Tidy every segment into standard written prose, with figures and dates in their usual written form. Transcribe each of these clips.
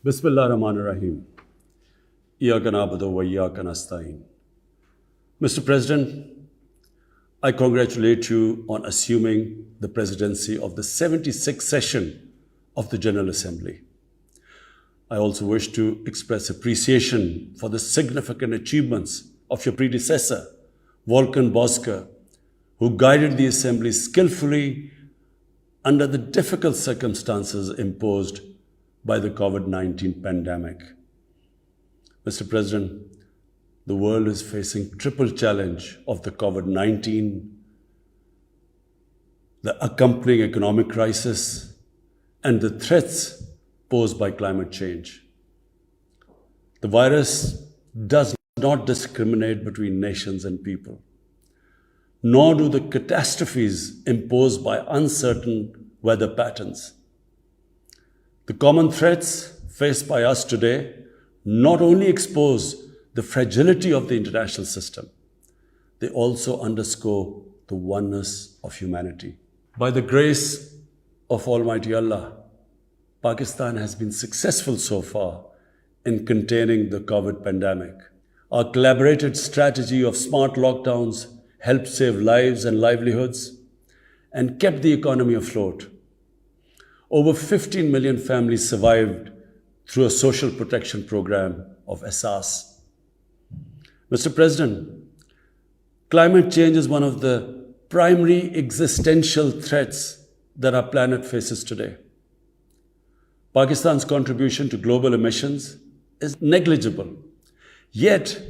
Bismillah ar-Rahman ar-Rahim. Iyyaka na'budu wa iyyaka nasta'in. Mr. President, I congratulate you on assuming the presidency of the 76th session of the General Assembly. I also wish to express appreciation for the significant achievements of your predecessor, Volkan Bozkır, who guided the Assembly skillfully under the difficult circumstances imposed by the COVID-19 pandemic. Mr. President, the world is facing triple challenge of the COVID-19, the accompanying economic crisis, and the threats posed by climate change. The virus does not discriminate between nations and people, nor do the catastrophes imposed by uncertain weather patterns. The common threats faced by us today not only expose the fragility of the international system, they also underscore the oneness of humanity. By the grace of Almighty Allah, Pakistan has been successful so far in containing the COVID pandemic. Our collaborated strategy of smart lockdowns helped save lives and livelihoods and kept the economy afloat. Over 15 million families survived through a social protection program of Asas. Mr. President, climate change is one of the primary existential threats that our planet faces today. Pakistan's contribution to global emissions is negligible, yet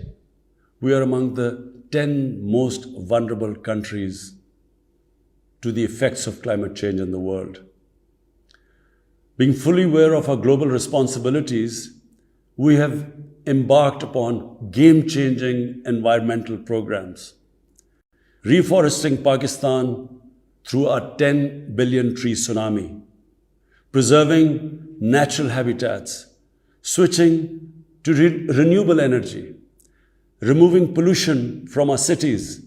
we are among the 10 most vulnerable countries to the effects of climate change in the world. Being fully aware of our global responsibilities, we have embarked upon game-changing environmental programs, reforesting Pakistan through our 10 billion tree tsunami, preserving natural habitats, switching to renewable energy, removing pollution from our cities,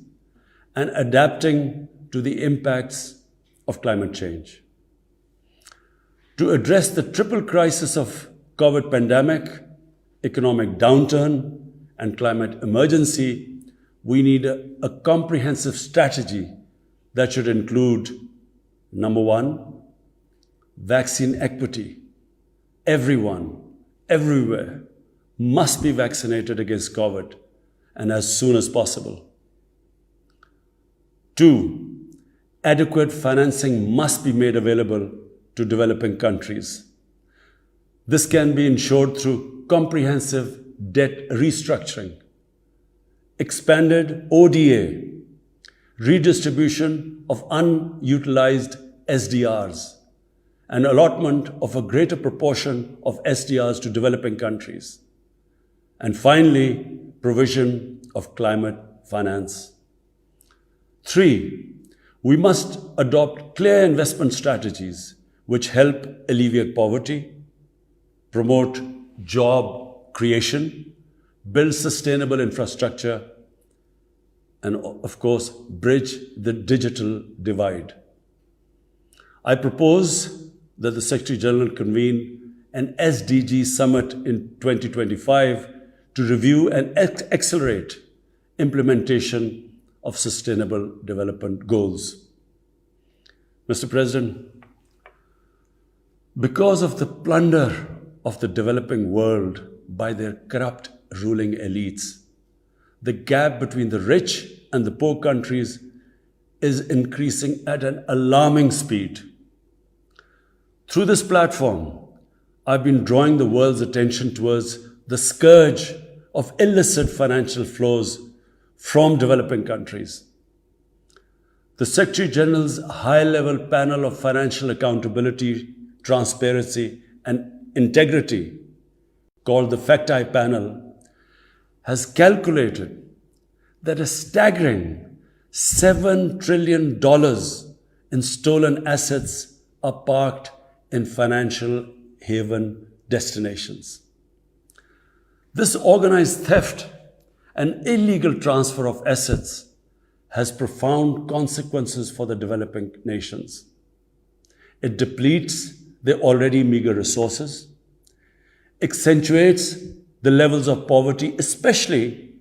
and adapting to the impacts of climate change. To address the triple crisis of COVID pandemic, economic downturn, and climate emergency, we need a comprehensive strategy that should include, number one, vaccine equity. Everyone, everywhere, must be vaccinated against COVID, and as soon as possible. Two, adequate financing must be made available to developing countries. This can be ensured through comprehensive debt restructuring, expanded ODA, redistribution of unutilized SDRs, and allotment of a greater proportion of SDRs to developing countries. And finally, provision of climate finance. Three, we must adopt clear investment strategies which help alleviate poverty, promote job creation, build sustainable infrastructure, and of course, bridge the digital divide. I propose that the Secretary General convene an SDG summit in 2025 to review and accelerate implementation of sustainable development goals. Mr. President, because of the plunder of the developing world by their corrupt ruling elites, the gap between the rich and the poor countries is increasing at an alarming speed. Through this platform, I've been drawing the world's attention towards the scourge of illicit financial flows from developing countries. The Secretary General's high-level panel of financial accountability, transparency, and integrity, called the Fact-Eye Panel, has calculated that a staggering $7 trillion in stolen assets are parked in financial haven destinations. This organized theft and illegal transfer of assets has profound consequences for the developing nations. It depletes their already meager resources. accentuates the levels of poverty, especially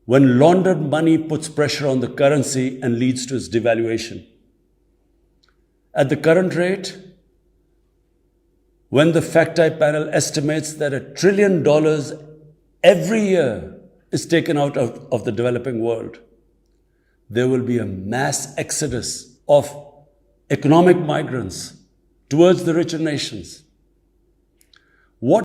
when laundered money puts pressure on the currency and leads to its devaluation. At the current rate, when the FactI panel estimates that $1 trillion every year is taken out of the developing world, there will be a mass exodus of economic migrants towards the richer nations.